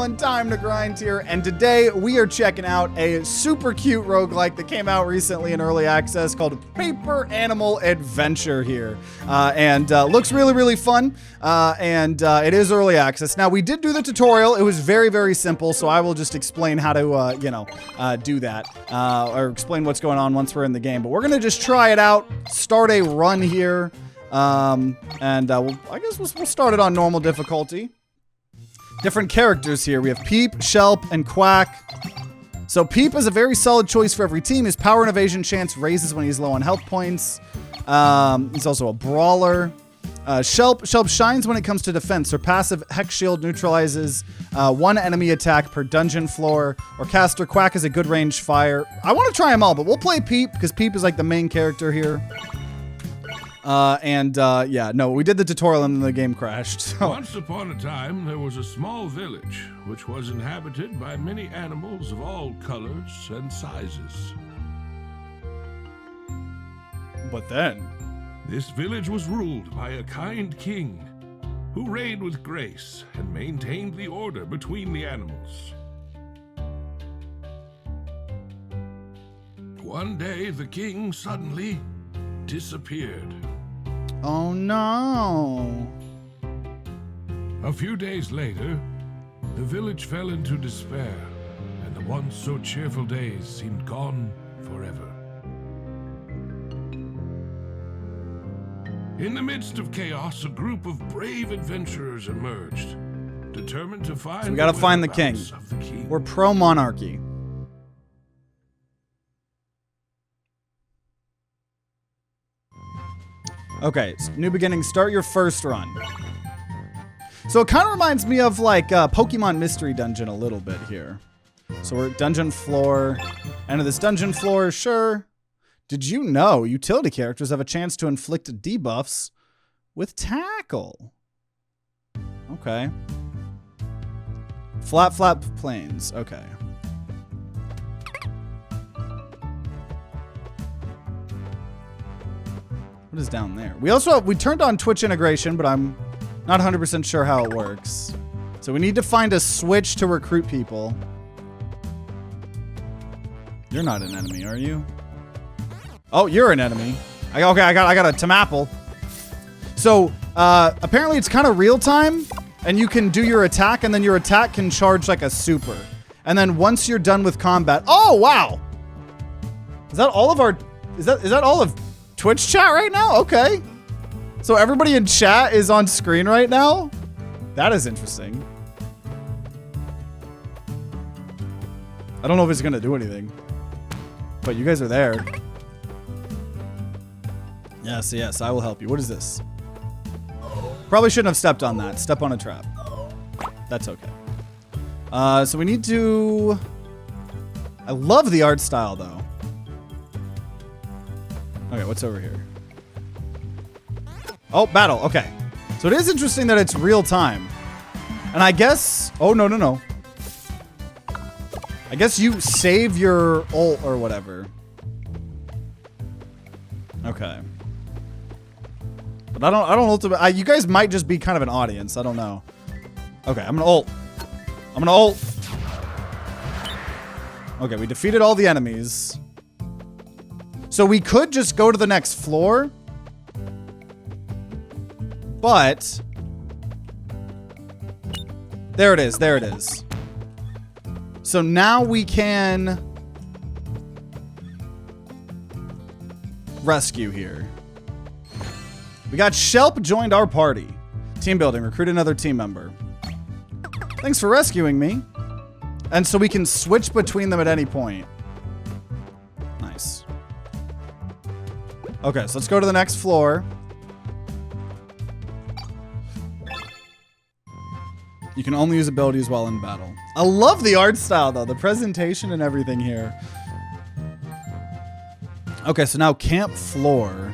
everyone, TimeToGrind here, and today we are checking out a super cute roguelike that came out recently in early access called Paper Animal Adventure here, and looks really, really fun, and it is early access. Now, we did do the tutorial. It was very, very simple, so I will just explain how to, do that, or explain what's going on once we're in the game, but we're going to just try it out, start a run here, I guess we'll start it on normal difficulty. Different characters here. We have Peep, Shelp, and Quack. So Peep is a very solid choice for every team. His power and evasion chance raises when he's low on health points. He's also a brawler. Shelp shines when it comes to defense. Her passive Hex Shield neutralizes one enemy attack per dungeon floor. Or Caster Quack is a good range fire. I want to try them all, but we'll play Peep because Peep is like the main character here. Yeah, no, we did the tutorial and then the game crashed. So. Once upon a time, there was a small village which was inhabited by many animals of all colors and sizes. But then? This village was ruled by a kind king who reigned with grace and maintained the order between the animals. One day, the king suddenly disappeared. Oh no. A few days later, the village fell into despair, and the once so cheerful days seemed gone forever. In the midst of chaos, a group of brave adventurers emerged, determined to find so we gotta find the king. We're pro-monarchy. Okay, so new beginning, start your first run. So it kind of reminds me of like Pokemon Mystery Dungeon a little bit here. So we're at dungeon floor. Enter this dungeon floor, sure. Did you know utility characters have a chance to inflict debuffs with tackle? Okay. Flat plains, okay. What is down there? We turned on Twitch integration, but I'm not 100% sure how it works. So we need to find a switch to recruit people. You're not an enemy, are you? Oh, you're an enemy. Okay, I got a Tamapple. So apparently it's kind of real time, and you can do your attack, and then your attack can charge like a super. And then once you're done with combat, oh wow! Is that all of our? Is that all of Twitch chat right now? Okay. So everybody in chat is on screen right now? That is interesting. I don't know if it's gonna do anything. But you guys are there. Yes, I will help you. What is this? Probably shouldn't have stepped on that. Step on a trap. That's okay. So we need to... I love the art style though. Okay, what's over here? Oh, battle. Okay. So it is interesting that it's real time. And I guess... Oh, no. I guess you save your ult or whatever. Okay. But I don't ultimately... you guys might just be kind of an audience. I don't know. Okay, I'm gonna ult. Okay, we defeated all the enemies. So we could just go to the next floor, but there it is. So now we can rescue here. We got Shelp joined our party. Team building, recruit another team member. Thanks for rescuing me. And so we can switch between them at any point. Nice. Okay, so let's go to the next floor. You can only use abilities while in battle. I love the art style, though. The presentation and everything here. Okay, so now camp floor.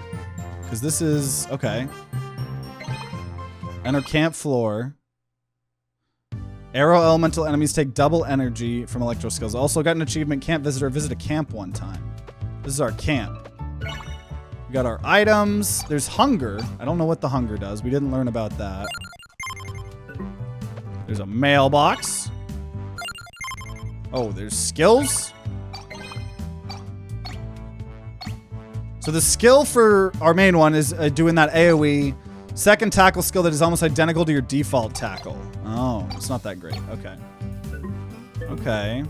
Because this is... Okay. Enter camp floor. Arrow elemental enemies take double energy from electro skills. Also got an achievement, camp visitor. Visit a camp one time. This is our camp. We got our items. There's hunger. I don't know what the hunger does. We didn't learn about that. There's a mailbox. Oh, there's skills? So the skill for our main one is doing that AoE. Second tackle skill that is almost identical to your default tackle. Oh, it's not that great. Okay. Okay.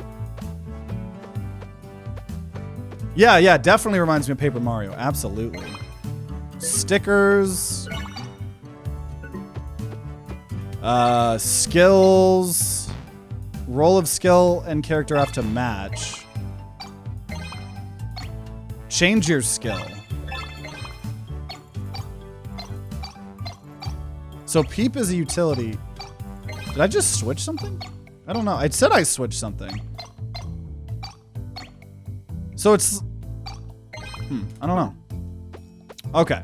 Yeah, definitely reminds me of Paper Mario. Absolutely. Stickers. Skills. Roll of skill and character have to match. Change your skill. So Peep is a utility. Did I just switch something? I don't know. I said I switched something. So it's... I don't know. Okay.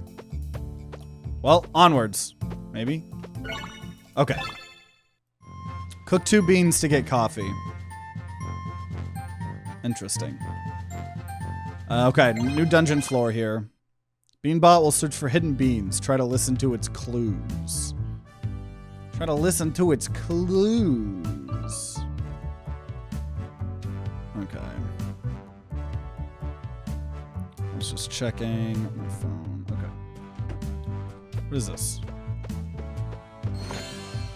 Well, onwards. Maybe? Okay. Cook 2 beans to get coffee. Interesting. Okay, new dungeon floor here. Beanbot will search for hidden beans. Try to listen to its clues. Try to listen to its clues. Okay. I was just checking my phone. Okay. What is this?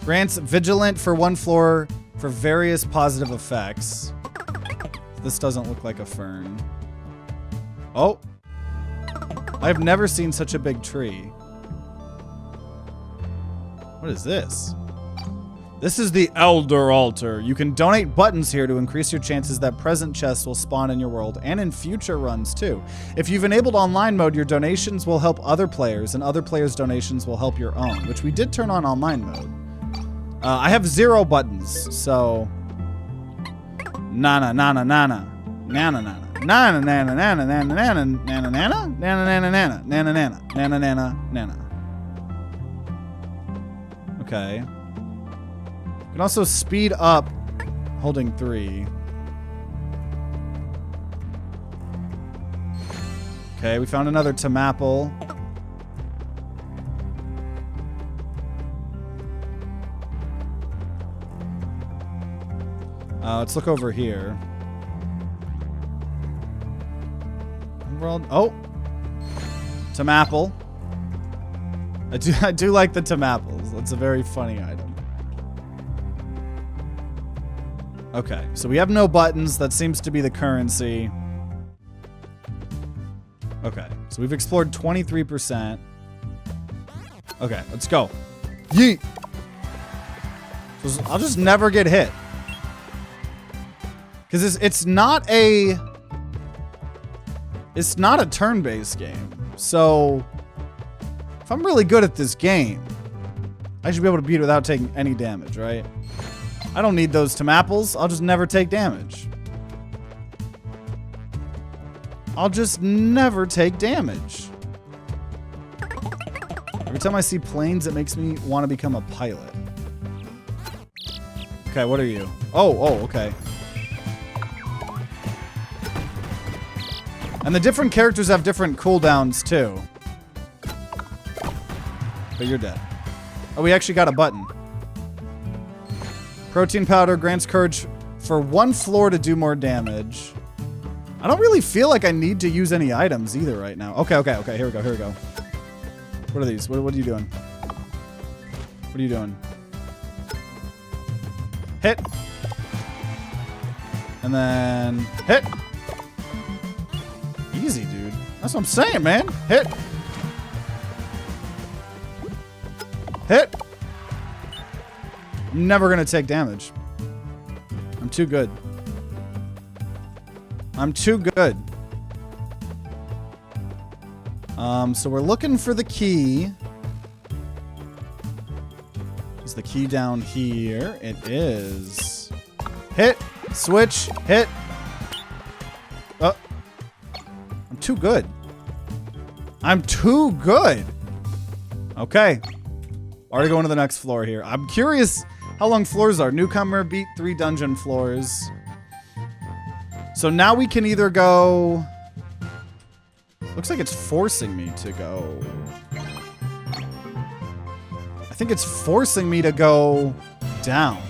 Grants vigilant for 1 floor for various positive effects. This doesn't look like a fern. Oh. I've never seen such a big tree. What is this? This is the Elder Altar. You can donate buttons here to increase your chances that present chests will spawn in your world and in future runs too. If you've enabled online mode, your donations will help other players and other players' donations will help your own, which we did turn on online mode. I have 0 buttons, so... Nana, nana, nana. Nana, nana. Nana, nana, nana, nana, nana, nana, nana, nana, nana, nana, nana, nana, nana, nana, nana. Okay. You can also speed up holding 3. Okay, we found another Tamapple. Let's look over here. Oh, Tamapple. I do like the Tamapples. It's a very funny item. Okay, so we have no buttons. That seems to be the currency. Okay, so we've explored 23%. Okay, let's go. Yeet! So I'll just never get hit. Because it's not a turn-based game. So if I'm really good at this game, I should be able to beat it without taking any damage, right? I don't need those Tamapples. I'll just never take damage. I'll just never take damage. Every time I see planes, it makes me want to become a pilot. Okay, what are you? Oh, okay. And the different characters have different cooldowns, too. But you're dead. Oh, we actually got a button. Protein powder grants courage for 1 floor to do more damage. I don't really feel like I need to use any items either right now. Okay, here we go. What are these? What are you doing? What are you doing? Hit. And then hit. Easy, dude. That's what I'm saying, man. Hit. Hit. I'm never gonna take damage. I'm too good. I'm too good. So we're looking for the key. Is the key down here? It is. Hit. Switch. Hit. I'm too good. I'm too good. Okay. Already going to the next floor here. I'm curious how long floors are. Newcomer beat 3 dungeon floors. So now we can either go... Looks like it's forcing me to go... I think it's forcing me to go down.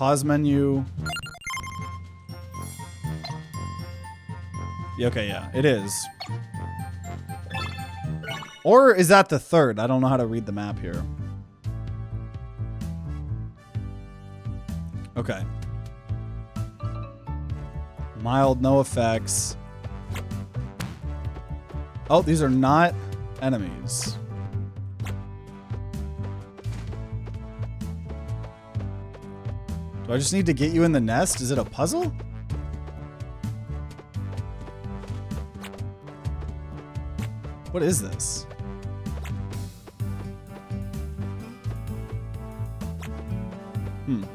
pause menu. Yeah, okay, yeah, it is. Or is that the third? I don't know how to read the map here. Okay. Mild, no effects. Oh, these are not enemies. Do I just need to get you in the nest? Is it a puzzle? What is this?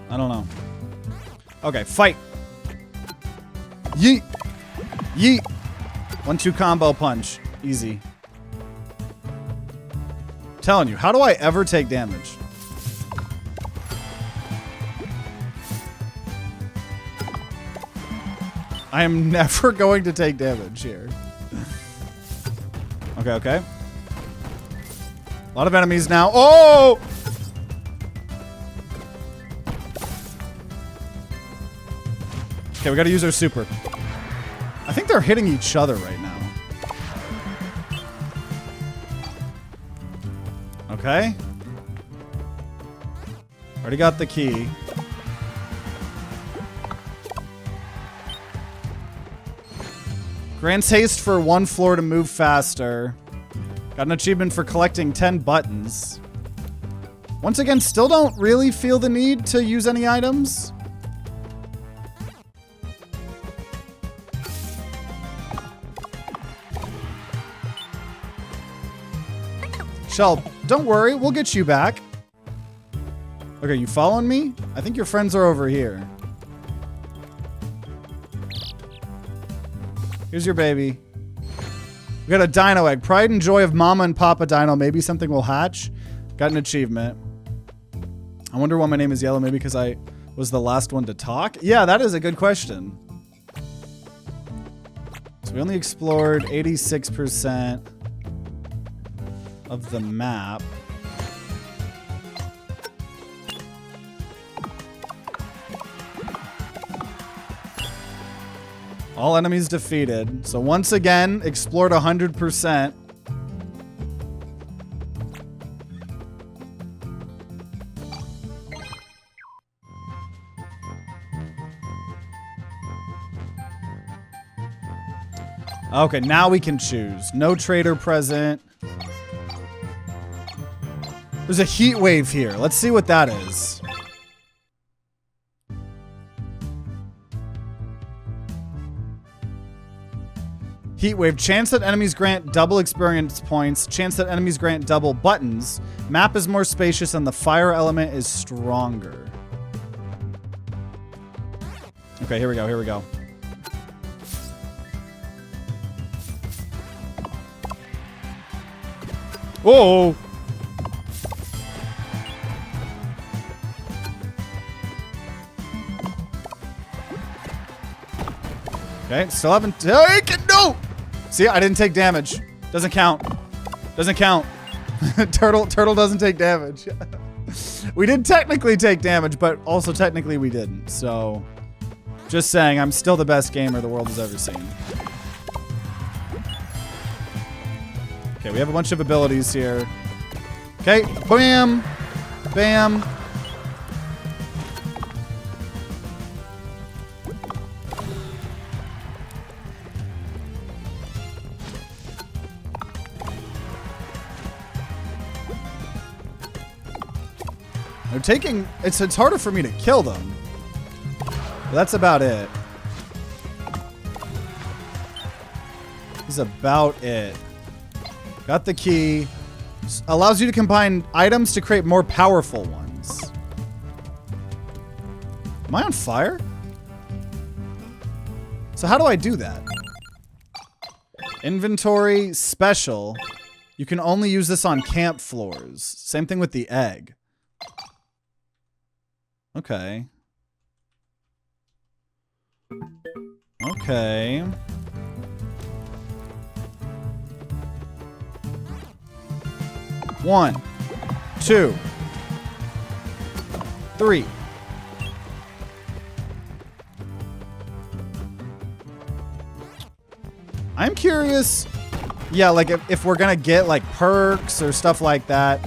I don't know. Okay, fight. Yeet. Yeet. 1-2 combo punch. Easy. I'm telling you, how do I ever take damage? I am never going to take damage here. Okay, okay. A lot of enemies now. Oh! Okay, we gotta use our super. I think they're hitting each other right now. Okay. Already got the key. Grants haste for 1 floor to move faster. Got an achievement for collecting 10 buttons. Once again, still don't really feel the need to use any items. Shell, don't worry, we'll get you back. Okay, you following me? I think your friends are over here. Here's your baby. We got a dino egg. Pride and joy of Mama and Papa Dino. Maybe something will hatch. Got an achievement. I wonder why my name is yellow. Maybe because I was the last one to talk? Yeah, that is a good question. So we only explored 86% of the map. All enemies defeated. So once again, explored 100%. Okay, now we can choose. No trader present. There's a heat wave here. Let's see what that is. Heat wave. Chance that enemies grant double experience points. Chance that enemies grant double buttons. Map is more spacious and the fire element is stronger. Okay, here we go. Here we go. Whoa! Okay, still haven't taken. No! See, I didn't take damage. Doesn't count. Doesn't count. Turtle doesn't take damage. We did technically take damage, but also technically we didn't. So, just saying, I'm still the best gamer the world has ever seen. Okay, we have a bunch of abilities here. Okay, bam! Bam! They're taking... It's harder for me to kill them. But that's about it. This is about it. Got the key. Allows you to combine items to create more powerful ones. Am I on fire? So how do I do that? Inventory, special. You can only use this on camp floors. Same thing with the egg. Okay. Okay. One, 2, 3, I'm curious. Yeah, like if we're gonna get like perks or stuff like that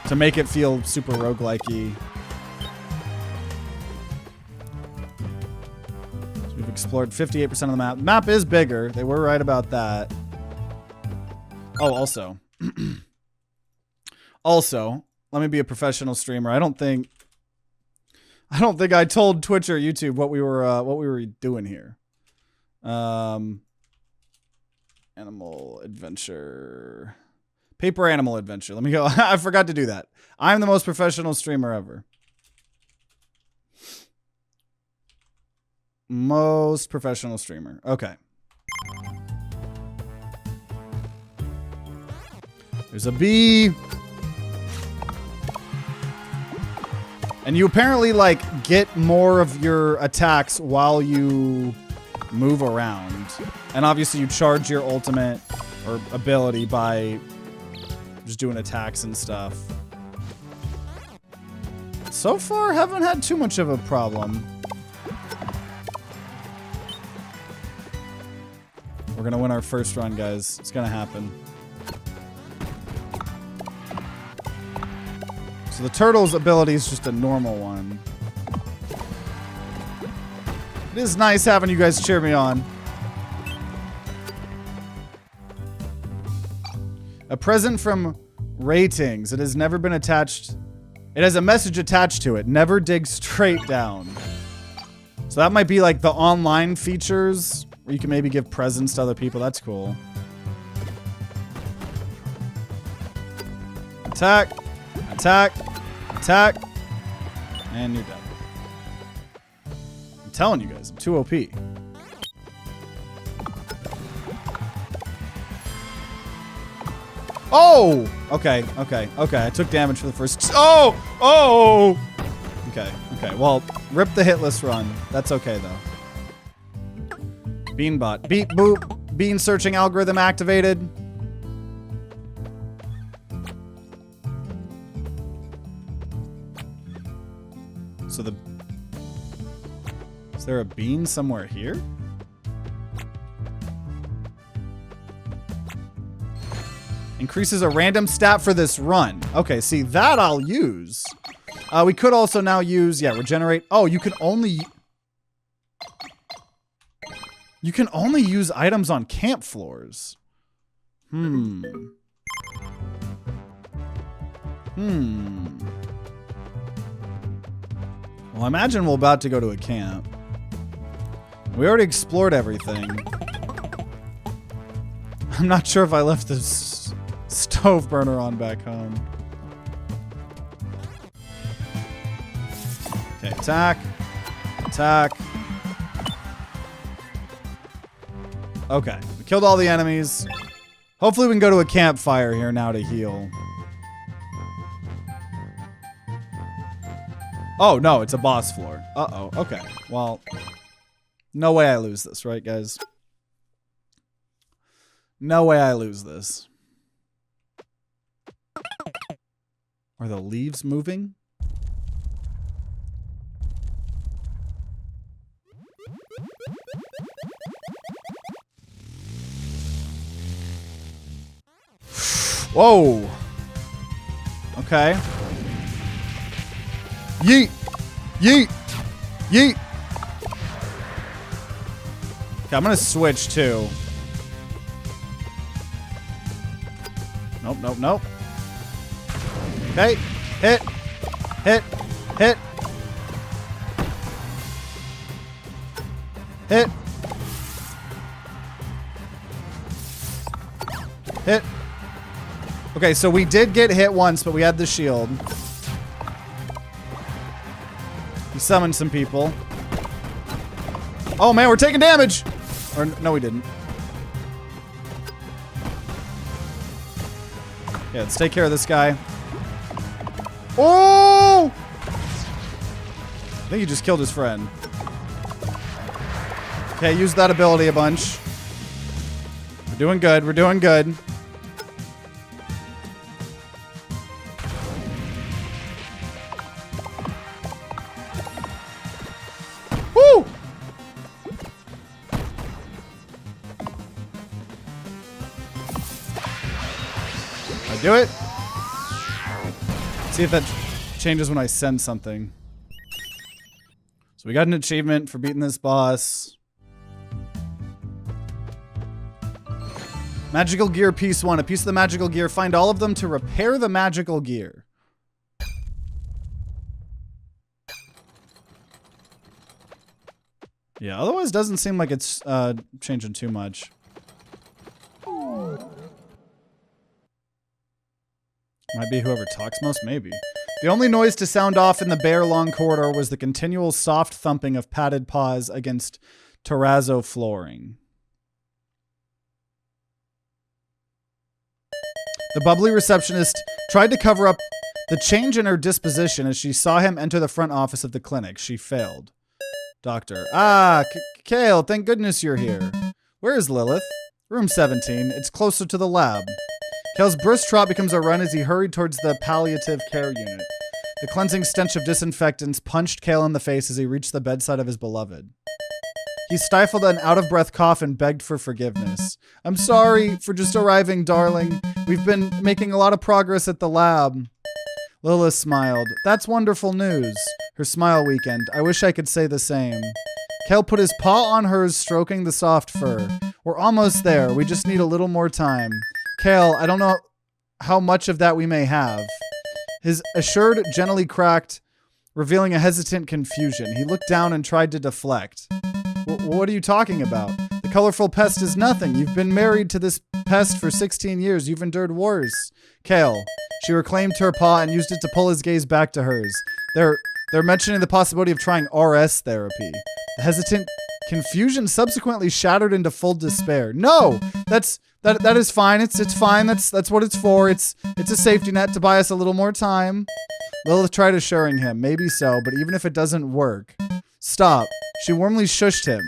to make it feel super roguelike-y. So we've explored 58% of the map. The map is bigger. They were right about that. Oh, also. Also, let me be a professional streamer. I don't think I told Twitch or YouTube what we were doing here. Animal adventure. Paper animal adventure. Let me go. I forgot to do that. I'm the most professional streamer ever. Most professional streamer. Okay. There's a bee. And you apparently, like, get more of your attacks while you move around. And obviously you charge your ultimate or ability by just doing attacks and stuff. So far, haven't had too much of a problem. We're gonna win our first run, guys. It's gonna happen. So the turtle's ability is just a normal one. It is nice having you guys cheer me on. A present from Ratings. It has never been attached. It has a message attached to it. Never dig straight down. So that might be like the online features where you can maybe give presents to other people. That's cool. Attack. Attack. Attack. And you're dead. I'm telling you guys, I'm too OP. Oh! Okay, okay, okay. I took damage for the first... Oh! Oh! Okay, okay. Well, rip the hitless run. That's okay, though. Beanbot. Beep boop. Bean searching algorithm activated. So the... Is there a bean somewhere here? Increases a random stat for this run. Okay, see, that I'll use. We could also now use, yeah, regenerate. Oh, you can only... You can only use items on camp floors. Well, I imagine we're about to go to a camp. We already explored everything. I'm not sure if I left this stove burner on back home. Okay, attack. Attack. Okay, we killed all the enemies. Hopefully we can go to a campfire here now to heal. Oh, no, it's a boss floor. Uh-oh, okay. Well, no way I lose this, right, guys? No way I lose this. Are the leaves moving? Whoa. Okay. Yeet. Yeet. Yeet. Okay, I'm gonna switch too. Nope, nope, nope. Okay. Hit. Hit. Hit. Hit. Hit. Okay, so we did get hit once, but we had the shield. We summoned some people. Oh man, we're taking damage! Or, no we didn't. Yeah, let's take care of this guy. Oh! I think he just killed his friend. Okay, use that ability a bunch. We're doing good, we're doing good. Woo! do it? See if that changes when I send something. So we got an achievement for beating this boss. Magical gear piece 1. A piece of the magical gear. Find all of them to repair the magical gear. Yeah, otherwise it doesn't seem like it's changing too much. Might be whoever talks most, maybe. The only noise to sound off in the bare long corridor was the continual soft thumping of padded paws against terrazzo flooring. The bubbly receptionist tried to cover up the change in her disposition as she saw him enter the front office of the clinic. She failed. Doctor. Ah, Kale, thank goodness you're here. Where is Lilith? Room 17. It's closer to the lab. Kale's brisk trot becomes a run as he hurried towards the palliative care unit. The cleansing stench of disinfectants punched Kale in the face as he reached the bedside of his beloved. He stifled an out-of-breath cough and begged for forgiveness. I'm sorry for just arriving, darling. We've been making a lot of progress at the lab. Lilith smiled. That's wonderful news. Her smile weakened. I wish I could say the same. Kale put his paw on hers, stroking the soft fur. We're almost there. We just need a little more time. Kale, I don't know how much of that we may have. His assured gently cracked, revealing a hesitant confusion. He looked down and tried to deflect. What are you talking about? The colorful pest is nothing. You've been married to this pest for 16 years. You've endured worse. Kale. She reclaimed her paw and used it to pull his gaze back to hers. They're mentioning the possibility of trying RS therapy. The hesitant confusion subsequently shattered into full despair. No! That is fine. It's fine. That's what it's for. It's a safety net to buy us a little more time. Lilith tried assuring him. Maybe so, but even if it doesn't work. Stop. She warmly shushed him.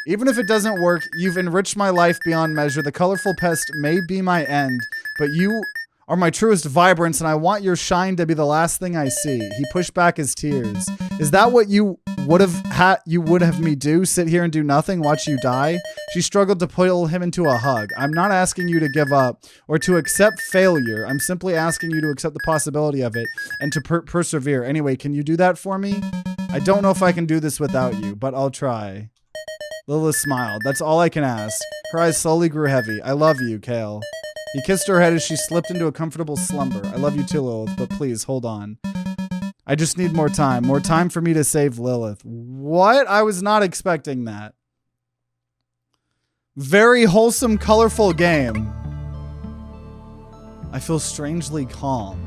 Even if it doesn't work, you've enriched my life beyond measure. The colorful pest may be my end, but you are my truest vibrance, and I want your shine to be the last thing I see. He pushed back his tears. Is that what you would have me do? Sit here and do nothing, watch you die? She struggled to pull him into a hug. I'm not asking you to give up or to accept failure. I'm simply asking you to accept the possibility of it and to persevere. Anyway, can you do that for me? I don't know if I can do this without you, but I'll try. Lilith smiled. That's all I can ask. Her eyes slowly grew heavy. I love you, Kale. He kissed her head as she slipped into a comfortable slumber. I love you too, Lilith, but please, hold on. I just need more time. More time for me to save Lilith. What? I was not expecting that. Very wholesome, colorful game. I feel strangely calm.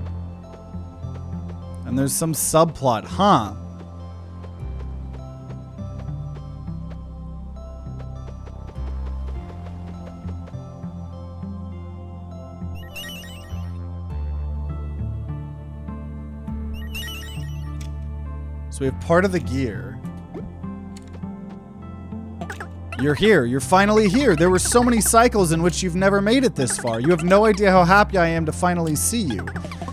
And there's some subplot, huh? So we have part of the gear. You're here. You're finally here. There were so many cycles in which you've never made it this far. You have no idea how happy I am to finally see you.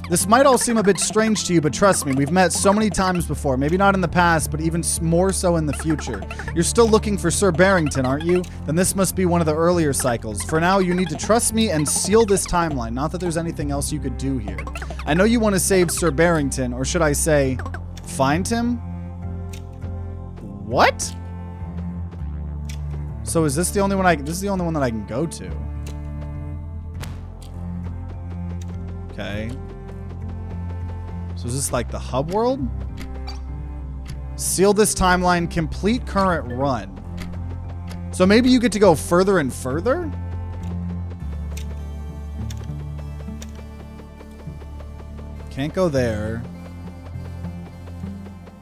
This might all seem a bit strange to you, but trust me, we've met so many times before. Maybe not in the past, but even more so in the future. You're still looking for Sir Barrington, aren't you? Then this must be one of the earlier cycles. For now, you need to trust me and seal this timeline. Not that there's anything else you could do here. I know you want to save Sir Barrington, or should I say, find him? What? So is this the only one this is the only one that I can go to? Okay. So is this like the hub world? Seal this timeline, complete current run. So maybe you get to go further and further? Can't go there.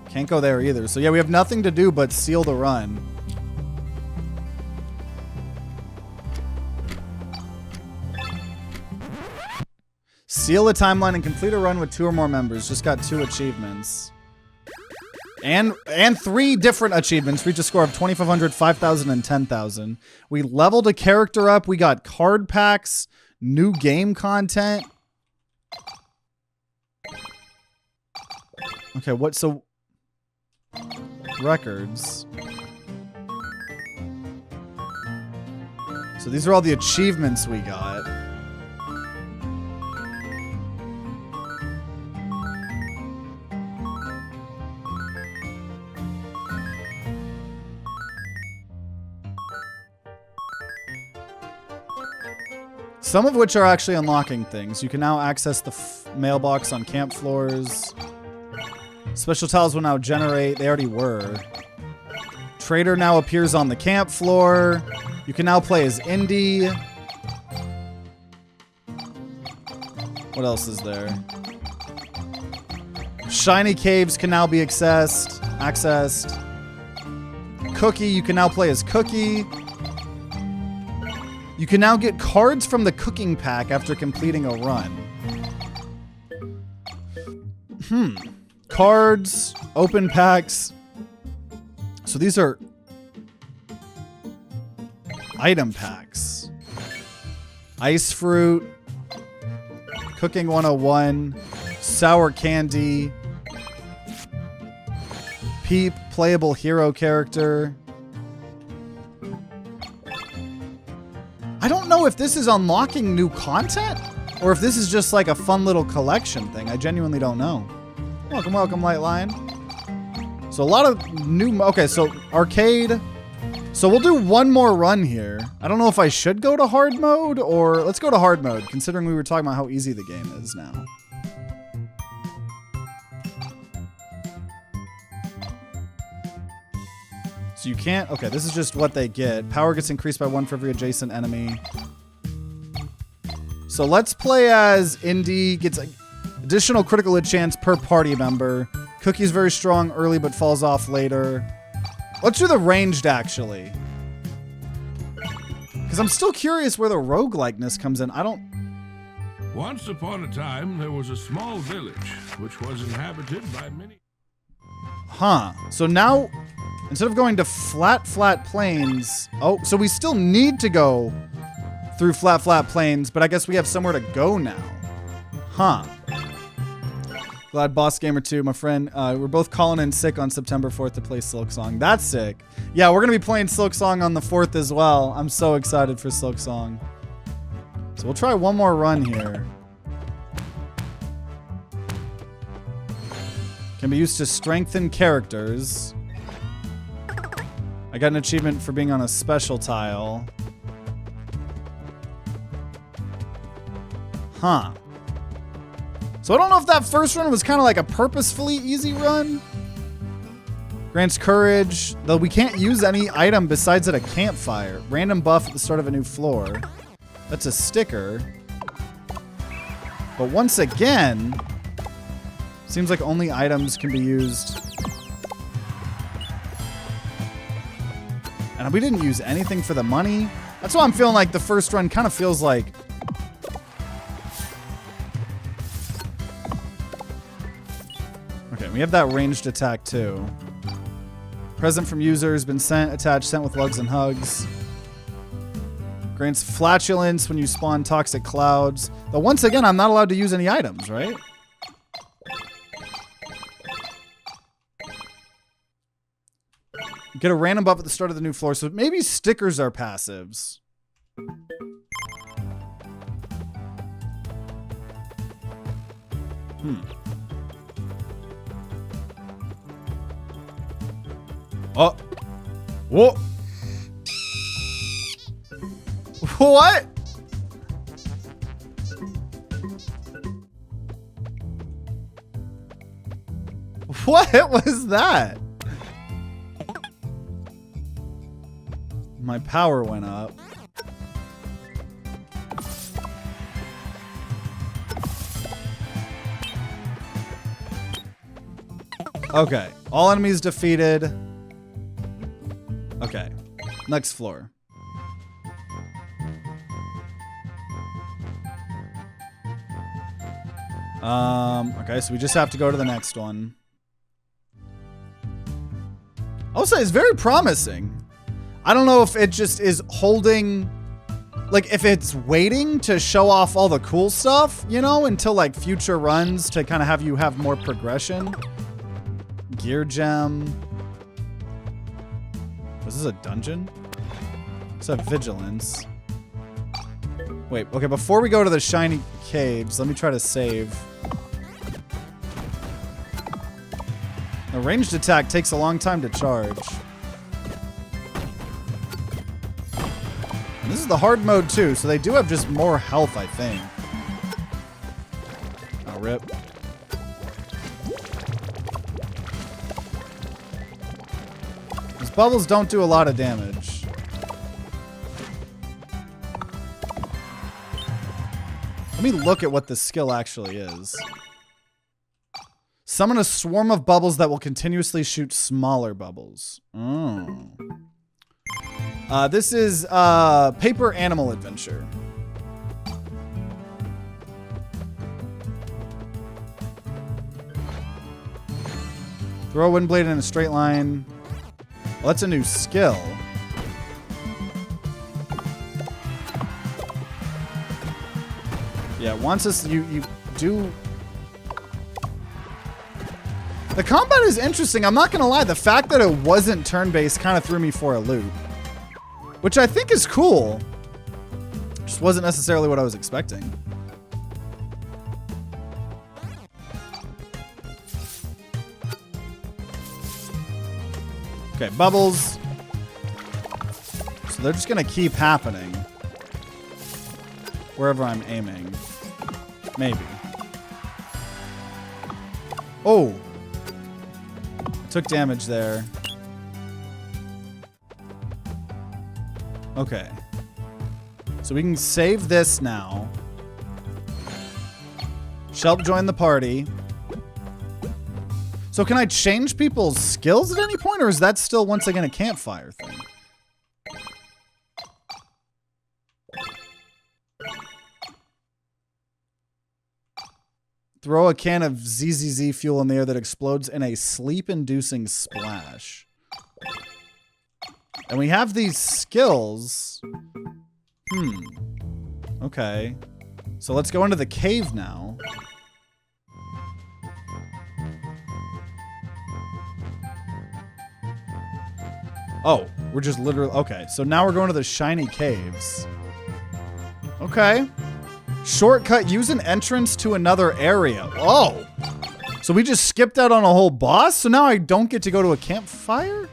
Can't go there either. So yeah, we have nothing to do but seal the run. Seal a timeline and complete a run with 2 or more members. Just got 2 achievements. And 3 different achievements. Reach a score of 2,500, 5,000, and 10,000. We leveled a character up. We got card packs, new game content. Okay, what? So records. So these are all the achievements we got. Some of which are actually unlocking things. You can now access the mailbox on camp floors. Special tiles will now generate. They already were. Trader now appears on the camp floor. You can now play as Indy. What else is there? Shiny caves can now be accessed. Cookie, you can now play as Cookie. You can now get cards from the cooking pack after completing a run. Cards, open packs. So these are item packs. Ice fruit, cooking 101, sour candy, Peep, playable hero character. I don't know if this is unlocking new content or if this is just like a fun little collection thing. I genuinely don't know. Welcome, welcome, Light Lion. So a lot of new... Okay, so arcade. So we'll do one more run here. I don't know if I should go to hard mode or... Let's go to hard mode, considering we were talking about how easy the game is now. So you can't... Okay, this is just what they get. Power gets increased by 1 for every adjacent enemy. So let's play as Indy. Gets additional critical hit chance per party member. Cookie's very strong early but falls off later. Let's do the ranged, actually. Because I'm still curious where the roguelikeness comes in. I don't... Once upon a time, there was a small village which was inhabited by many... Huh. So now... Instead of going to flat plains... Oh, so we still need to go through flat plains, but I guess we have somewhere to go now. Huh. Glad Boss Gamer 2, my friend. We're both calling in sick on September 4th to play Silk Song. That's sick. Yeah, we're going to be playing Silk Song on the 4th as well. I'm so excited for Silk Song. So we'll try one more run here. Can be used to strengthen characters. I got an achievement for being on a special tile. Huh. So I don't know if that first run was kind of like a purposefully easy run. Grants courage, though we can't use any item besides at a campfire. Random buff at the start of a new floor. That's a sticker. But once again, seems like only items can be used. And we didn't use anything for the money. That's why I'm feeling like the first run kind of feels like... Okay, we have that ranged attack too. Present from user has been sent, attached, sent with lugs and hugs. Grants flatulence when you spawn toxic clouds. But once again, I'm not allowed to use any items, right? Get a random buff at the start of the new floor. So maybe stickers are passives. Oh. Whoa. What? What was that? My power went up. Okay. All enemies defeated. Okay. Next floor. Okay, so we just have to go to the next one. I'll say it's very promising. I don't know if it just is holding, like if it's waiting to show off all the cool stuff, you know, until like future runs to kind of have you have more progression. Gear gem. Was this a dungeon? It's a vigilance. Wait, okay, before we go to the shiny caves, let me try to save. A ranged attack takes a long time to charge. And this is the hard mode too, so they do have just more health, I think. Oh, rip. These bubbles don't do a lot of damage. Let me look at what this skill actually is. Summon a swarm of bubbles that will continuously shoot smaller bubbles. Oh. This is Paper Animal Adventure. Throw a wind blade in a straight line. Well, that's a new skill. Yeah, once this, you do... The combat is interesting. I'm not going to lie. The fact that it wasn't turn-based kind of threw me for a loop. Which I think is cool. Just wasn't necessarily what I was expecting. Okay, bubbles. So they're just going to keep happening. Wherever I'm aiming. Maybe. Oh! Took damage there. Okay. So we can save this now. Shelp joined the party. So can I change people's skills at any point, or is that still once again a campfire thing? Throw a can of ZZZ fuel in the air that explodes in a sleep-inducing splash. And we have these skills. Okay. So let's go into the cave now. Oh, we're just literally... Okay, so now we're going to the shiny caves. Okay. Shortcut, use an entrance to another area. Oh! So we just skipped out on a whole boss? So now I don't get to go to a campfire?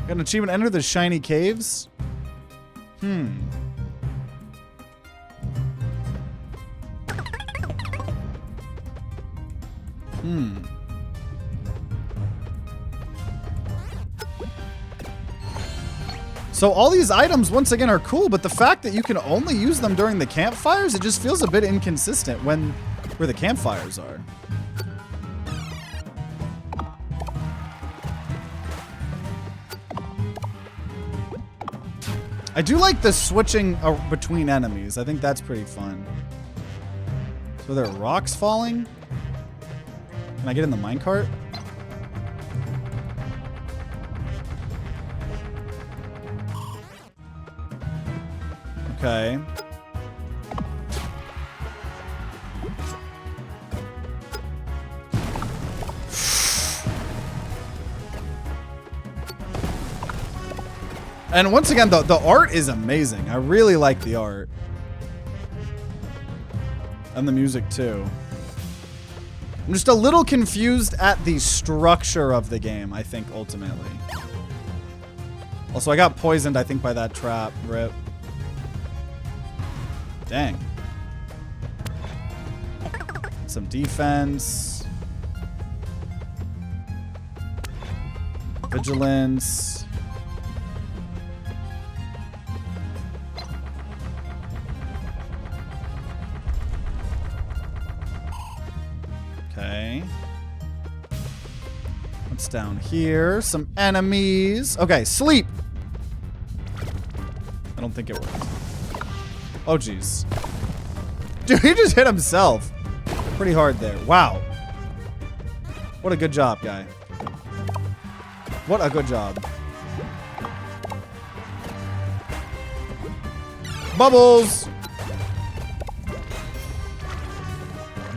Got an achievement, enter the shiny caves? So all these items, once again, are cool, but the fact that you can only use them during the campfires, it just feels a bit inconsistent where the campfires are. I do like the switching between enemies. I think that's pretty fun. So there are rocks falling? Can I get in the minecart? Okay. And once again, the art is amazing. I really like the art. And the music too. I'm just a little confused at the structure of the game, I think, ultimately. Also, I got poisoned, I think, by that trap. Rip. Dang. Some defense. Vigilance. Okay. What's down here? Some enemies. Okay, sleep. I don't think it worked. Oh, jeez. Dude, he just hit himself. Pretty hard there. Wow. What a good job, guy. What a good job. Bubbles.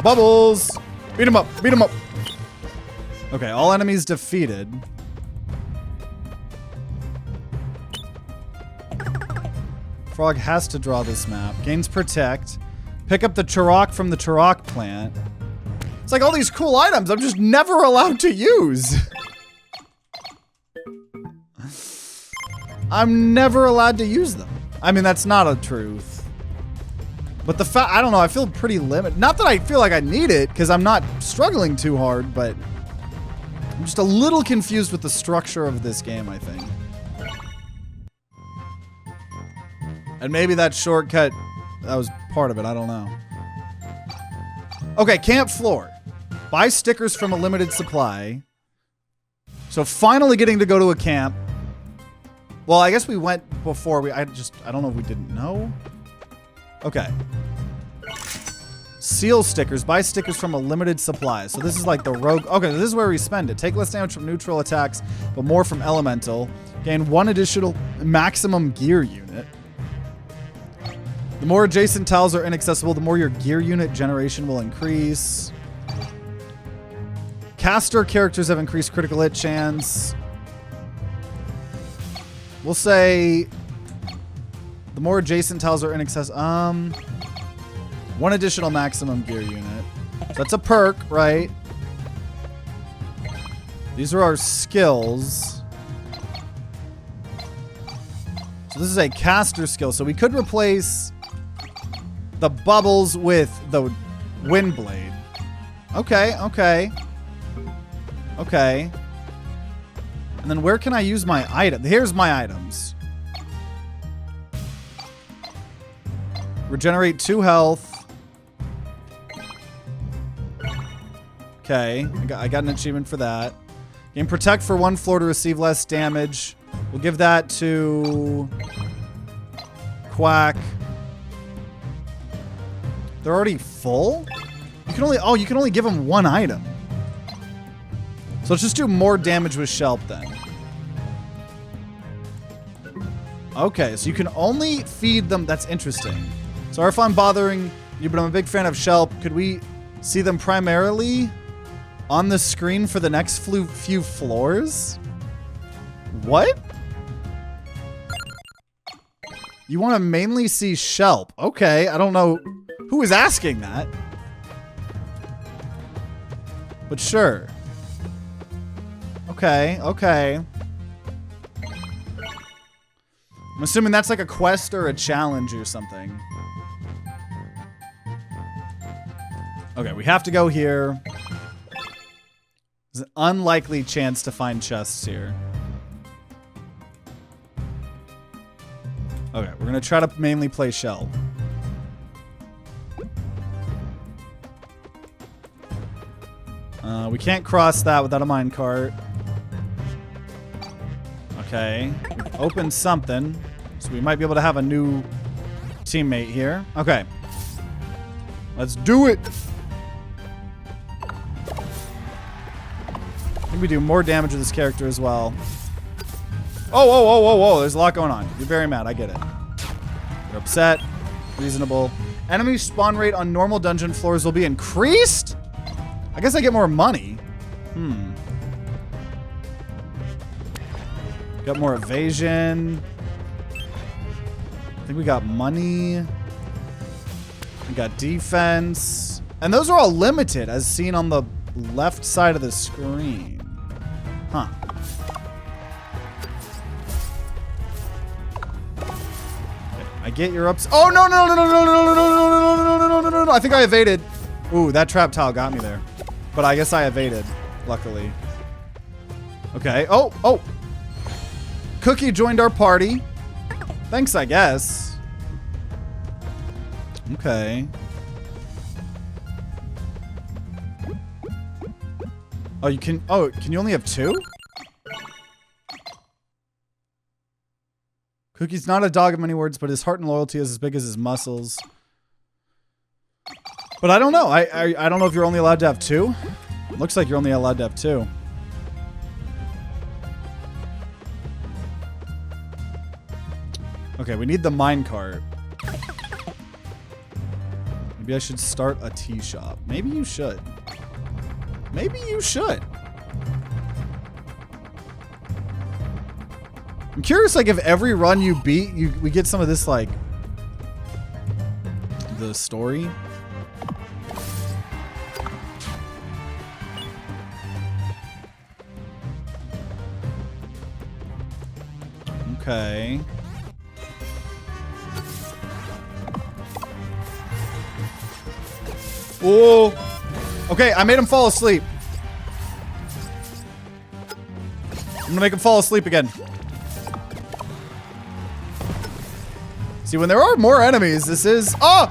Bubbles. Beat him up. Beat him up. Okay, all enemies defeated. Frog has to draw this map. Gains protect. Pick up the Turok from the Turok plant. It's like all these cool items I'm just never allowed to use. I'm never allowed to use them. I mean, that's not a truth. But the fact, I don't know, I feel pretty limited. Not that I feel like I need it, because I'm not struggling too hard, but I'm just a little confused with the structure of this game, I think. And maybe that shortcut, that was part of it, I don't know. Okay, camp floor. Buy stickers from a limited supply. So finally getting to go to a camp. Well, I guess we went before. I don't know if we didn't know. Okay. Seal stickers. Buy stickers from a limited supply. So this is like the rogue. Okay, this is where we spend it. Take less damage from neutral attacks, but more from elemental. Gain 1 additional maximum gear unit. The more adjacent tiles are inaccessible, the more your gear unit generation will increase. Caster characters have increased critical hit chance. We'll say the more adjacent tiles are inaccessible. 1 additional maximum gear unit. So that's a perk, right? These are our skills. So this is a caster skill. So we could replace the bubbles with the wind blade. Okay, okay. Okay. And then where can I use my item? Here's my items. Regenerate 2 health. Okay. I got an achievement for that. Gain protect for 1 floor to receive less damage. We'll give that to Quack. They're already full? You can only give them 1 item. So let's just do more damage with Shelp then. Okay, so you can only feed them. That's interesting. Sorry if I'm bothering you, but I'm a big fan of Shelp. Could we see them primarily on the screen for the next few floors? What? You want to mainly see Shelp. Okay, I don't know who is asking that. But sure. Okay, okay. I'm assuming that's like a quest or a challenge or something. Okay, we have to go here. There's an unlikely chance to find chests here. Okay, we're gonna try to mainly play Shell. We can't cross that without a minecart. Okay, we've opened something, so we might be able to have a new teammate here. Okay, let's do it. I think we do more damage with this character as well. Oh, whoa, whoa, whoa, whoa! There's a lot going on. You're very mad. I get it. You're upset. Reasonable. Enemy spawn rate on normal dungeon floors will be increased? I guess I get more money. Got more evasion. I think we got money. We got defense. And those are all limited, as seen on the left side of the screen. Huh. I get your ups. Oh, no, no, no, no, no, no, no, no, no, no, no, no, no, no. I think I evaded. Ooh, that trap tile got me there. But I guess I evaded, luckily. Okay. Oh, oh. Cookie joined our party. Thanks, I guess. Okay. Oh, you can... Oh, can you only have 2? Cookie's not a dog of many words, but his heart and loyalty is as big as his muscles. But I don't know. I don't know if you're only allowed to have 2. Looks like you're only allowed to have 2. Okay, we need the minecart. Maybe I should start a tea shop. Maybe you should. Maybe you should. I'm curious, like, if every run you beat, we get some of this, like, the story. Okay. Oh. Okay, I made him fall asleep. I'm gonna make him fall asleep again. See, when there are more enemies, this is... Oh!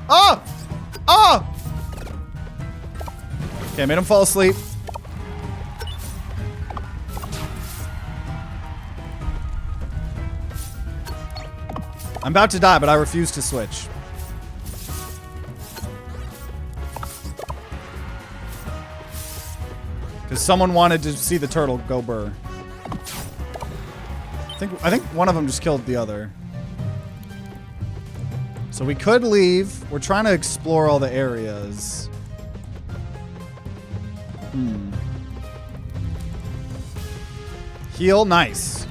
Oh! Oh! Okay, I made him fall asleep. I'm about to die, but I refuse to switch. Because someone wanted to see the turtle go burr. I think one of them just killed the other. So we could leave. We're trying to explore all the areas. Heal, nice.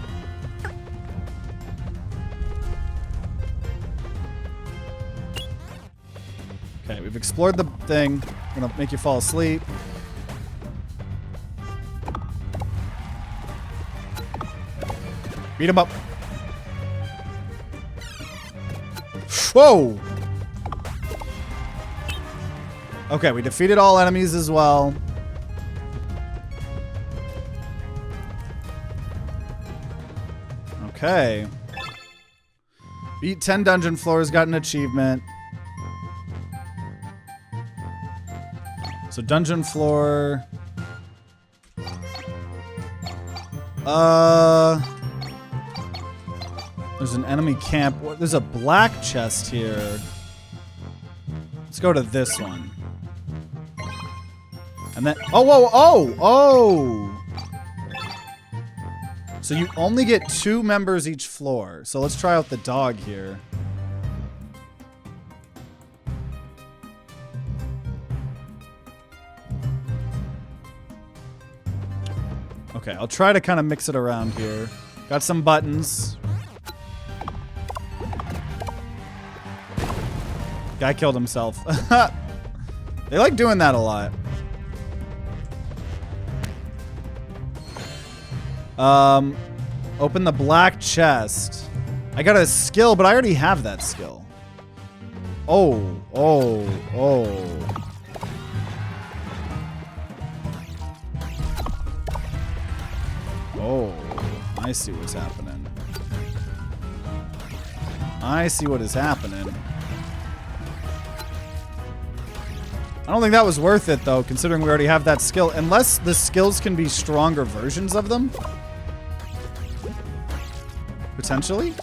Okay, we've explored the thing. I'm gonna make you fall asleep. Beat him up. Whoa! Okay, we defeated all enemies as well. Okay. Beat 10 dungeon floors, got an achievement. So dungeon floor. There's an enemy camp. There's a black chest here. Let's go to this one. And then, oh, whoa, oh, oh. So you only get 2 members each floor. So let's try out the dog here. Okay, I'll try to kind of mix it around here. Got some buttons. Guy killed himself. They like doing that a lot. Open the black chest. I got a skill, but I already have that skill. Oh, oh, oh. Oh, I see what's happening. I see what is happening. I don't think that was worth it, though, considering we already have that skill. Unless the skills can be stronger versions of them. Potentially.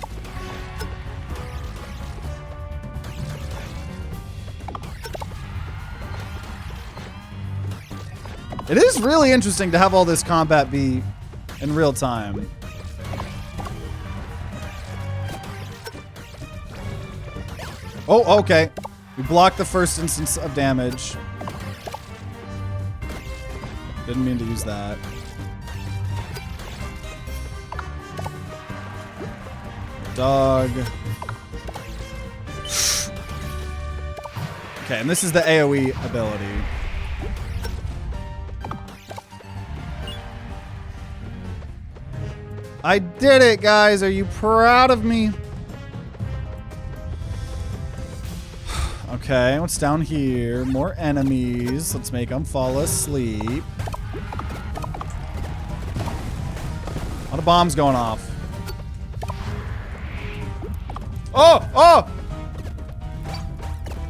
It is really interesting to have all this combat be in real time. Oh, okay. We blocked the first instance of damage. Didn't mean to use that. Dog. Okay, and this is the AoE ability. I did it, guys. Are you proud of me? Okay, what's down here? More enemies. Let's make them fall asleep. A lot of bombs going off. Oh! Oh!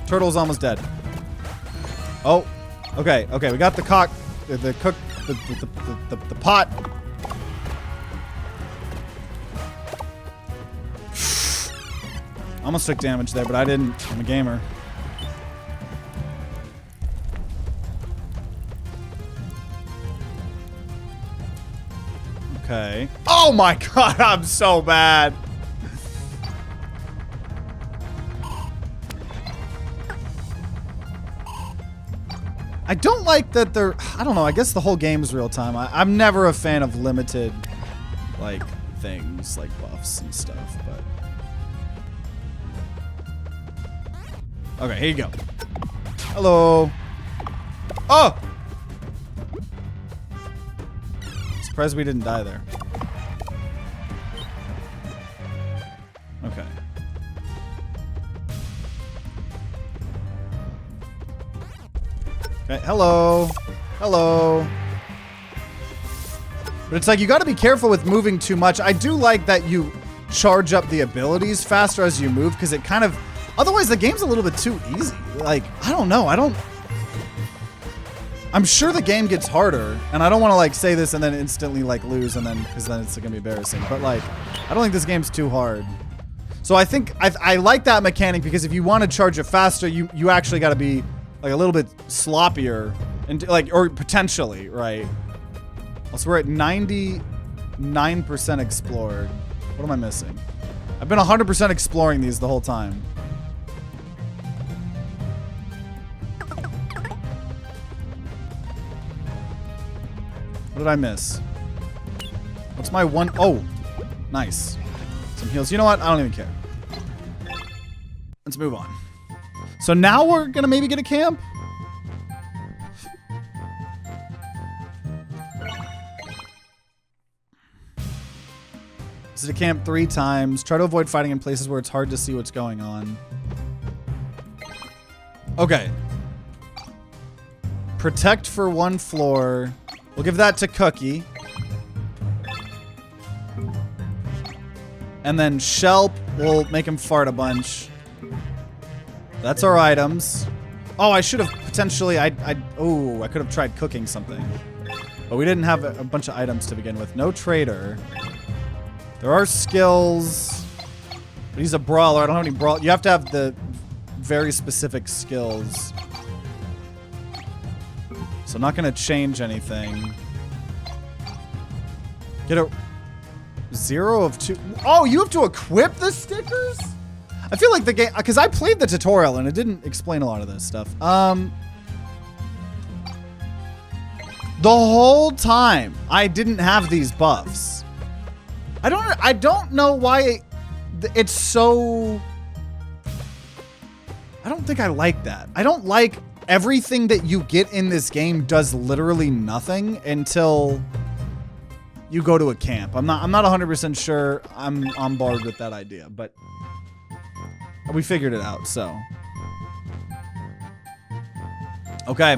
Turtle's almost dead. Oh. Okay, okay. We got the cock. The pot. Almost took damage there, but I didn't. I'm a gamer. Okay. Oh my god, I'm so bad. I don't like that they're... I don't know, I guess the whole game is real time. I'm never a fan of limited, like, things, like buffs and stuff, but... Okay, here you go. Hello. Oh! Surprised we didn't die there. Okay. Okay, hello. Hello. But it's like, you gotta be careful with moving too much. I do like that you charge up the abilities faster as you move, because it kind of... Otherwise, the game's a little bit too easy. Like, I don't know. I'm sure the game gets harder, and I don't want to, like, say this and then instantly, like, lose, and then... Because then it's gonna be embarrassing. But, like, I don't think this game's too hard. So I think... I like that mechanic, because if you want to charge it faster, you actually gotta be, like, a little bit sloppier. And, like, or potentially, right? Also, we're at 99% explored. What am I missing? I've been 100% exploring these the whole time. What did I miss? What's my one? Oh, nice. Some heals. You know what? I don't even care. Let's move on. So now we're gonna maybe get a camp? Visit a camp 3 times. Try to avoid fighting in places where it's hard to see what's going on. Okay. Protect for 1 floor. We'll give that to Cookie. And then Shelp, we'll make him fart a bunch. That's our items. Oh, I should have potentially... I could have tried cooking something. But we didn't have a bunch of items to begin with. No trader. There are skills. But he's a brawler. I don't have any brawl. You have to have the very specific skills. So I'm not going to change anything. Get a 0 of 2. Oh, you have to equip the stickers? I feel like the game, because I played the tutorial and it didn't explain a lot of this stuff. The whole time I didn't have these buffs. I don't know why it's so... I don't think I like that. I don't like everything that you get in this game does literally nothing until you go to a camp. I'm not 100% sure I'm on board with that idea, but we figured it out, so. Okay.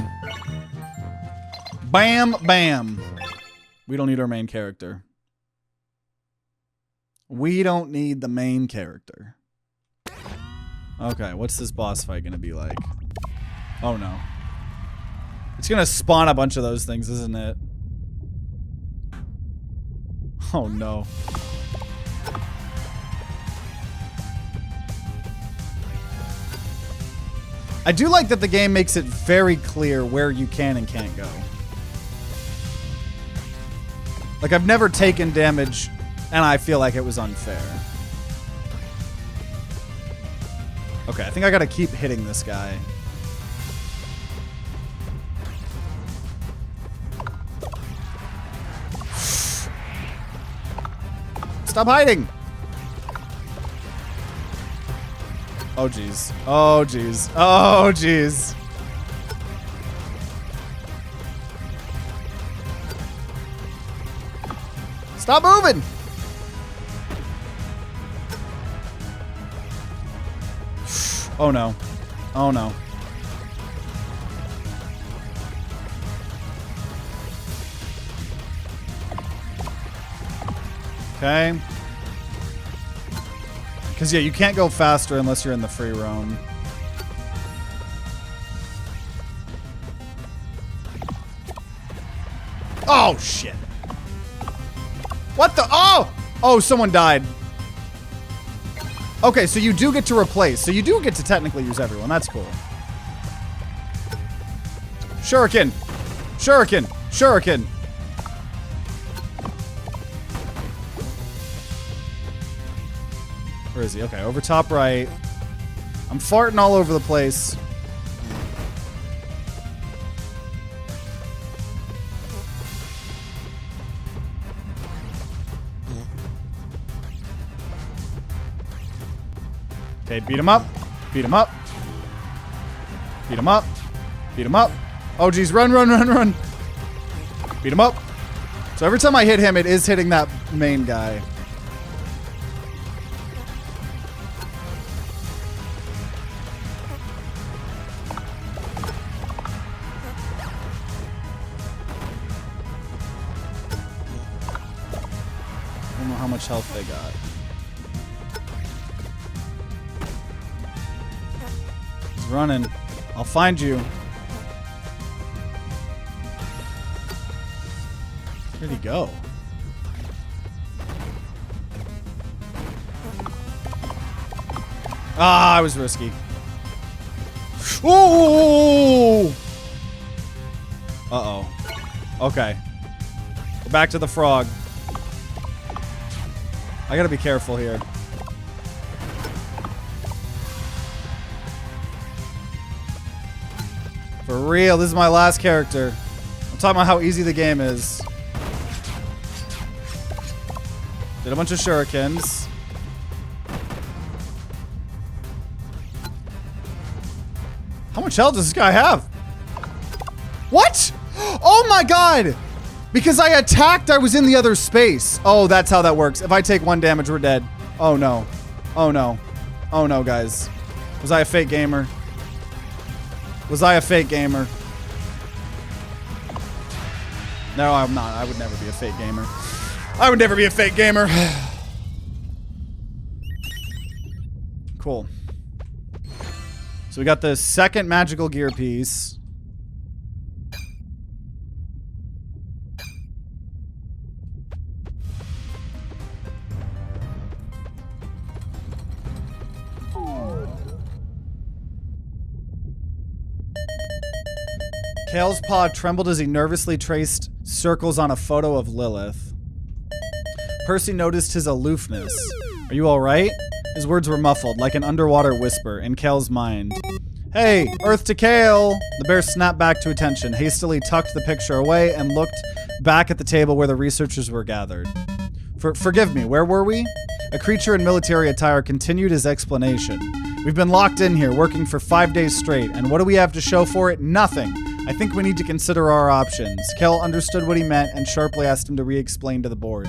Bam, bam. We don't need our main character. We don't need the main character. Okay, what's this boss fight gonna be like? Oh no. It's gonna spawn a bunch of those things, isn't it? Oh no. I do like that the game makes it very clear where you can and can't go. Like, I've never taken damage and I feel like it was unfair. Okay, I think I gotta keep hitting this guy. Stop hiding! Oh, jeez. Oh, jeez. Oh, jeez. Stop moving! Oh, no. Oh, no. Okay. Because, yeah, you can't go faster unless you're in the free roam. Oh, shit. What the? Oh! Oh, someone died. Okay, so you do get to replace. So you do get to technically use everyone. That's cool. Shuriken. Shuriken. Shuriken. Where is he? Okay, over top right. I'm farting all over the place. Okay, beat him up. Beat him up. Beat him up. Beat him up. Oh, geez. Run, run, run, run. Beat him up. So every time I hit him, it is hitting that main guy. don't know how much health they got. He's running. I'll find you. Where'd he go? Ah, I was risky. Ooh! Uh-oh. Okay. Go back to the frog. I gotta be careful here. For real, this is my last character. I'm talking about how easy the game is. Did a bunch of shurikens. How much health does this guy have? What? Oh my god! Because I attacked, I was in the other space. Oh, that's how that works. If I take 1 damage, we're dead. Oh no. Oh no. Oh no, guys. Was I a fake gamer? Was I a fake gamer? No, I'm not. I would never be a fake gamer. I would never be a fake gamer. Cool. So we got the second magical gear piece. Kale's paw trembled as he nervously traced circles on a photo of Lilith. Percy noticed his aloofness. Are you alright? His words were muffled, like an underwater whisper, in Kale's mind. Hey, Earth to Kale! The bear snapped back to attention, hastily tucked the picture away, and looked back at the table where the researchers were gathered. Forgive me, where were we? A creature in military attire continued his explanation. We've been locked in here, working for 5 days straight, and what do we have to show for it? Nothing. I think we need to consider our options. Kel understood what he meant and sharply asked him to re-explain to the board.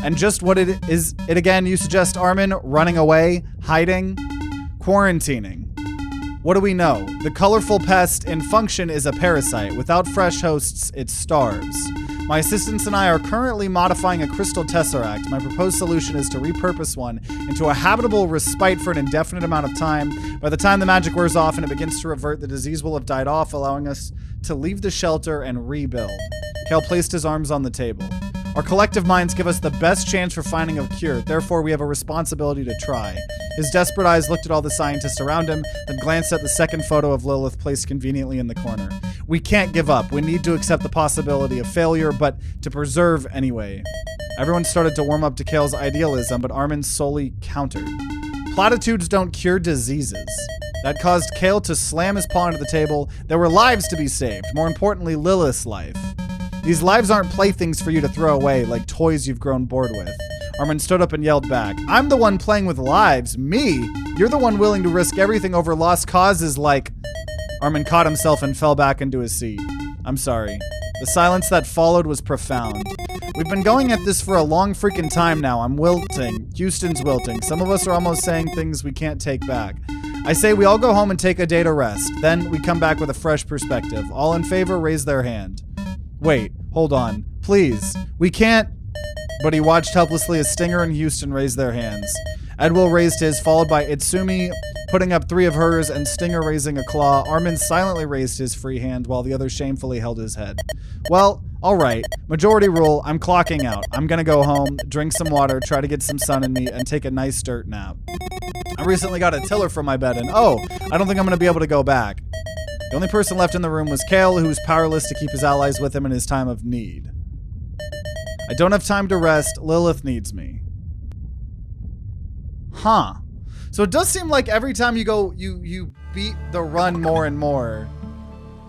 And just what it is it again you suggest, Armin? Running away? Hiding? Quarantining? What do we know? The colorful pest in function is a parasite. Without fresh hosts, it starves. My assistants and I are currently modifying a crystal tesseract. My proposed solution is to repurpose one into a habitable respite for an indefinite amount of time. By the time the magic wears off and it begins to revert, the disease will have died off, allowing us to leave the shelter and rebuild. Kel placed his arms on the table. Our collective minds give us the best chance for finding a cure. Therefore, we have a responsibility to try. His desperate eyes looked at all the scientists around him, then glanced at the second photo of Lilith placed conveniently in the corner. We can't give up. We need to accept the possibility of failure, but to preserve anyway. Everyone started to warm up to Kale's idealism, but Armin solely countered. Platitudes don't cure diseases. That caused Kale to slam his paw into the table. There were lives to be saved. More importantly, Lilith's life. These lives aren't playthings for you to throw away, like toys you've grown bored with. Armin stood up and yelled back. I'm the one playing with lives. Me? You're the one willing to risk everything over lost causes like... Armin caught himself and fell back into his seat. I'm sorry. The silence that followed was profound. We've been going at this for a long freaking time now. I'm wilting. Houston's wilting. Some of us are almost saying things we can't take back. I say we all go home and take a day to rest. Then we come back with a fresh perspective. All in favor, raise their hand. Wait, hold on. Please. We can't... But he watched helplessly as Stinger and Houston raised their hands. Edwill raised his, followed by Itsumi putting up 3 of hers and Stinger raising a claw. Armin silently raised his free hand while the other shamefully held his head. Well, alright. Majority rule, I'm clocking out. I'm gonna go home, drink some water, try to get some sun in me, and take a nice dirt nap. I recently got a tiller from my bed and I don't think I'm gonna be able to go back. The only person left in the room was Kale, who was powerless to keep his allies with him in his time of need. I don't have time to rest. Lilith needs me. Huh. So it does seem like every time you go, you beat the run more and more.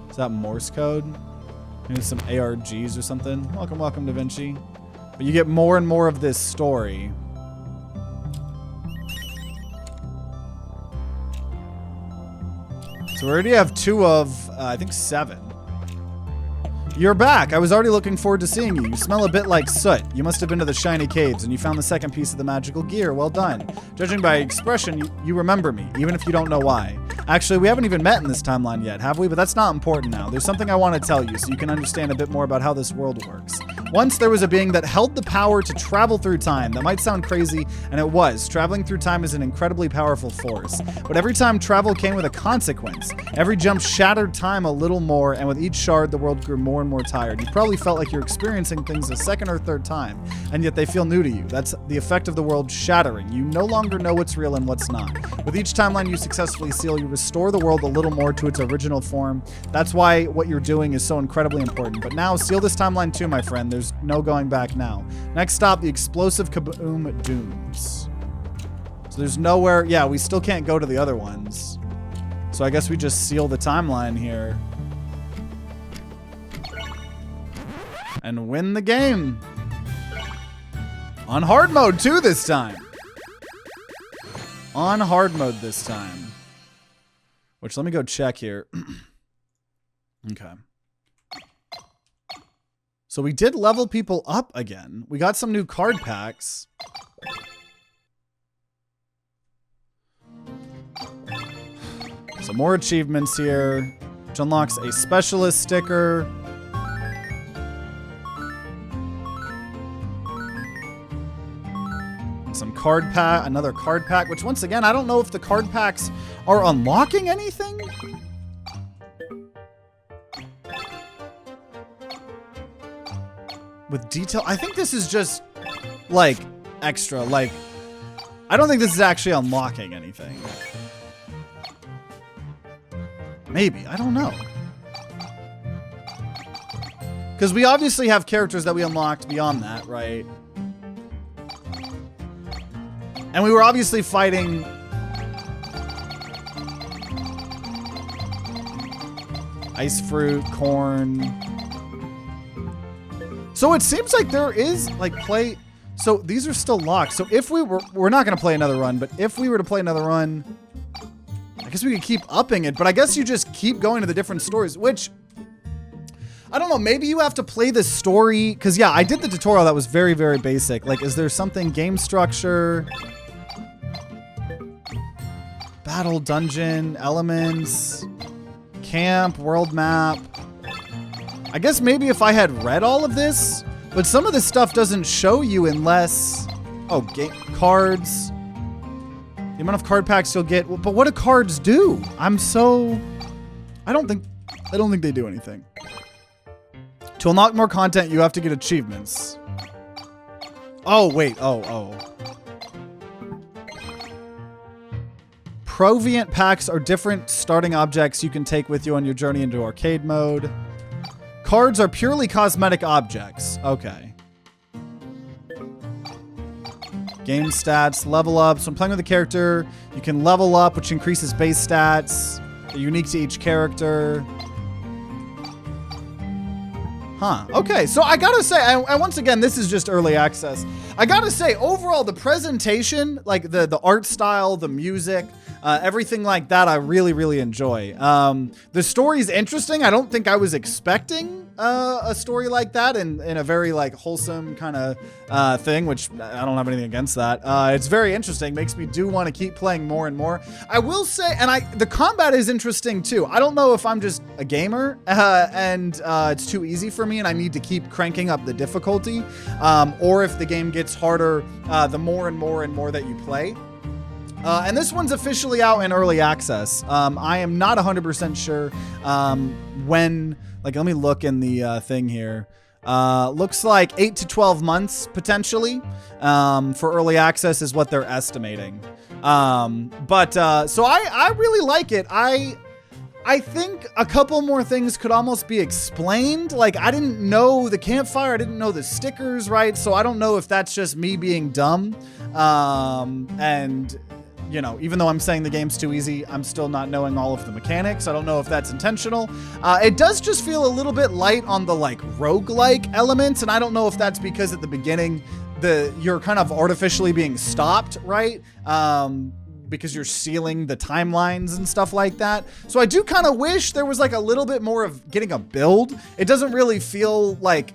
Is that Morse code? Maybe some ARGs or something? Welcome, welcome, Da Vinci. But you get more and more of this story. So we already have 2 of, I think 7. You're back. I was already looking forward to seeing you. You smell a bit like soot. You must have been to the shiny caves, and you found the second piece of the magical gear. Well done. Judging by expression, you remember me, even if you don't know why. Actually, we haven't even met in this timeline yet, have we? But that's not important now. There's something I want to tell you so you can understand a bit more about how this world works. Once there was a being that held the power to travel through time. That might sound crazy, and it was. Traveling through time is an incredibly powerful force. But every time travel came with a consequence. Every jump shattered time a little more, and with each shard, the world grew more and more tired. You probably felt like you're experiencing things a second or third time, and yet they feel new to you. That's the effect of the world shattering. You no longer know what's real and what's not. With each timeline you successfully seal, you restore the world a little more to its original form. That's why what you're doing is so incredibly important. But now, seal this timeline too, my friend. There's no going back now. Next stop, the explosive Kaboom Dunes. So there's nowhere... Yeah, we still can't go to the other ones. So I guess we just seal the timeline here. And win the game. On hard mode too this time. On hard mode this time. Which, let me go check here. Okay. So we did level people up again. We got some new card packs. Some more achievements here, which unlocks a specialist sticker. Some card pack, another card pack, which once again, I don't know if the card packs are unlocking anything. With detail, I think this is just like extra, like, I don't think this is actually unlocking anything. Maybe, I don't know. Because we obviously have characters that we unlocked beyond that, right? And we were obviously fighting ice fruit, corn. So it seems like there is like play. So these are still locked. So if we're not going to play another run, but if we were to play another run, I guess we could keep upping it. But I guess you just keep going to the different stories, which I don't know. Maybe you have to play this story. Because yeah, I did the tutorial that was very, very basic. Like, is there something game structure? Battle, dungeon, elements, camp, world map. I guess maybe if I had read all of this, but some of this stuff doesn't show you unless, oh, cards, the amount of card packs you'll get. But what do cards do? I don't think they do anything. To unlock more content, you have to get achievements. Oh, wait. Oh. Proviant packs are different starting objects you can take with you on your journey into arcade mode. Cards are purely cosmetic objects. Okay. Game stats, level up. So I'm playing with a character. You can level up, which increases base stats. They're unique to each character. Huh. Okay, so I gotta say, and once again, this is just early access. I gotta say, overall, the presentation, like the art style, the music, everything like that, I really, really enjoy. The story's interesting. I don't think I was expecting a story like that in a very like wholesome kind of thing, which I don't have anything against that. It's very interesting. Makes me do want to keep playing more and more. I will say, and the combat is interesting too. I don't know if I'm just a gamer and it's too easy for me and I need to keep cranking up the difficulty, or if the game gets harder the more and more that you play. And this one's officially out in early access. I am not 100% sure when, like, let me look in the thing here. Looks like 8 to 12 months potentially for early access is what they're estimating. So I really like it. I think a couple more things could almost be explained. Like, I didn't know the campfire, I didn't know the stickers, right? So I don't know if that's just me being dumb. And you know, even though I'm saying the game's too easy, I'm still not knowing all of the mechanics. I don't know if that's intentional. It does just feel a little bit light on the like roguelike elements, and I don't know if that's because at the beginning you're kind of artificially being stopped, right? Because you're sealing the timelines and stuff like that. So I do kind of wish there was like a little bit more of getting a build. It doesn't really feel like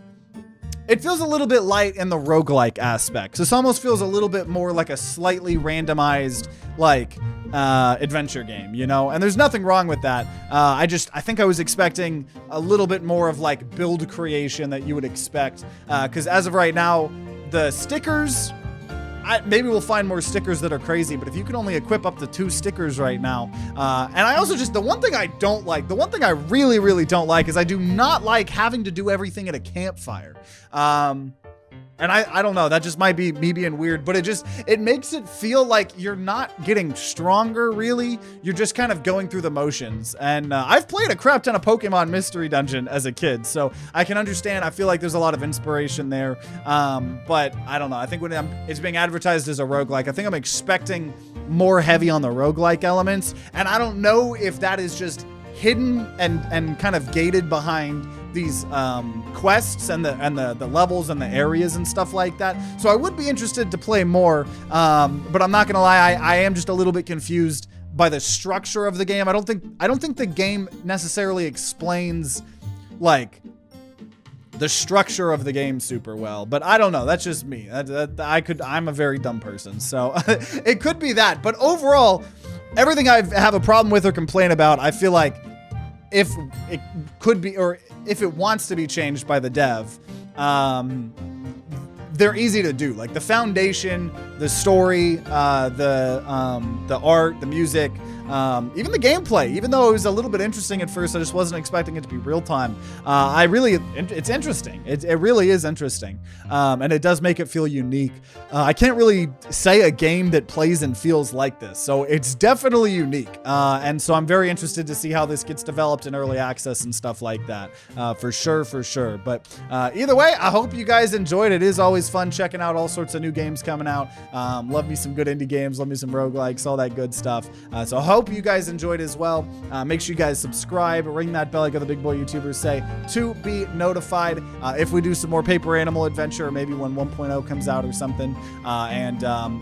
it feels a little bit light in the roguelike aspects. This almost feels a little bit more like a slightly randomized, like, adventure game, you know? And there's nothing wrong with that. I think I was expecting a little bit more of, like, build creation that you would expect. Because as of right now, the stickers... maybe we'll find more stickers that are crazy, but if you can only equip up to 2 stickers right now. And I also the one thing I don't like, the one thing I really, really don't like is I do not like having to do everything at a campfire. And I don't know, that just might be me being weird, but it makes it feel like you're not getting stronger, really. You're just kind of going through the motions. And I've played a crap ton of Pokemon Mystery Dungeon as a kid, so I can understand. I feel like there's a lot of inspiration there. But I don't know. I think when it's being advertised as a roguelike, I think I'm expecting more heavy on the roguelike elements. And I don't know if that is just hidden and kind of gated behind these quests and the levels and the areas and stuff like that. So I would be interested to play more, but I'm not gonna lie, I am just a little bit confused by the structure of the game. I don't think the game necessarily explains like the structure of the game super well, but I don't know. That's just me. I'm a very dumb person, so it could be that. But overall, everything I have a problem with or complain about, I feel like if it could be, or if it wants to be changed by the dev, they're easy to do. Like the foundation, the story, the art, the music, even the gameplay, even though it was a little bit interesting at first, I just wasn't expecting it to be real time. It's interesting. It really is interesting. And it does make it feel unique. I can't really say a game that plays and feels like this. So it's definitely unique. And so I'm very interested to see how this gets developed in early access and stuff like that. For sure. But either way, I hope you guys enjoyed it. It is always fun checking out all sorts of new games coming out. Love me some good indie games. Love me some roguelikes, all that good stuff. So I hope you guys enjoyed as well. Make sure you guys subscribe, ring that bell like other big boy YouTubers say to be notified if we do some more Paper Animal Adventure, or maybe when 1.0 comes out or something.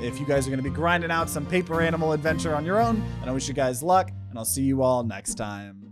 If you guys are going to be grinding out some Paper Animal Adventure on your own, then I wish you guys luck, and I'll see you all next time.